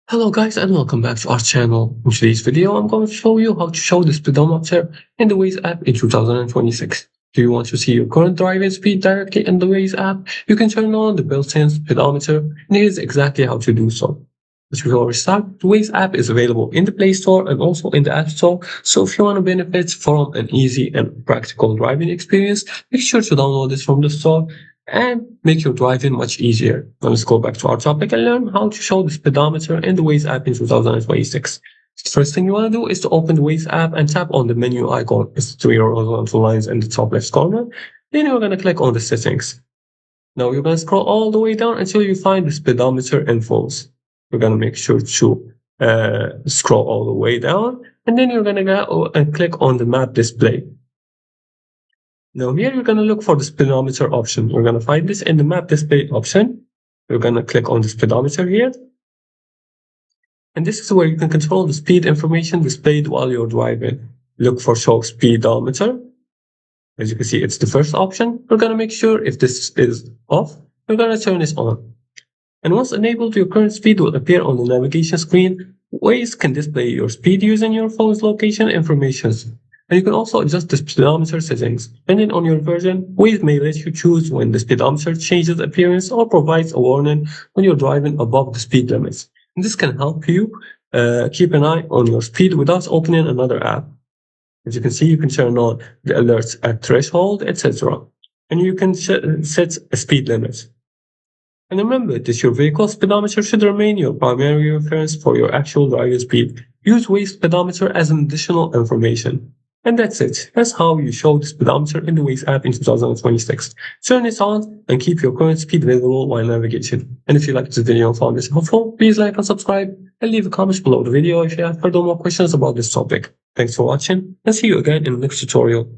Hello guys and welcome back to our channel. In today's video, I'm going to show you how to show the speedometer in the Waze app in 2026. Do you want to see your current driving speed directly in the Waze app? You can turn on the built-in speedometer, and here's exactly how to do so. As we already start, the Waze app is available in the Play Store and also in the App Store, so if you want to benefit from an easy and practical driving experience, make sure to download this from the store and make your driving much easier. Now let's go back to our topic and learn how to show the speedometer in the Waze app in 2026. The first thing you want to do is to open the Waze app and tap on the menu icon. It's three horizontal lines in the top left corner. Then you're going to click on the settings. Now you're going to scroll all the way down until you find the speedometer infos. You're going to make sure to scroll all the way down, and then you're going to go and click on the map display. Now here you're going to look for the speedometer option. We're going to find this in the map display option. We're going to click on the speedometer here. And this is where you can control the speed information displayed while you're driving. Look for show speedometer. As you can see, it's the first option. We're going to make sure if this is off, we're going to turn this on. And once enabled, your current speed will appear on the navigation screen. Waze can display your speed using your phone's location information. And you can also adjust the speedometer settings. Depending on your version, Waze may let you choose when the speedometer changes appearance or provides a warning when you're driving above the speed limits. And this can help you keep an eye on your speed without opening another app. As you can see, you can turn on the alerts at threshold, etc. And you can set a speed limit. And remember that your vehicle speedometer should remain your primary reference for your actual driving speed. Use Waze speedometer as an additional information. And that's it. That's how you show the speedometer in the Waze app in 2026. Turn it on and keep your current speed visible while navigating. And if you liked this video and found this helpful, please like and subscribe and leave a comment below the video if you have further more questions about this topic. Thanks for watching and see you again in the next tutorial.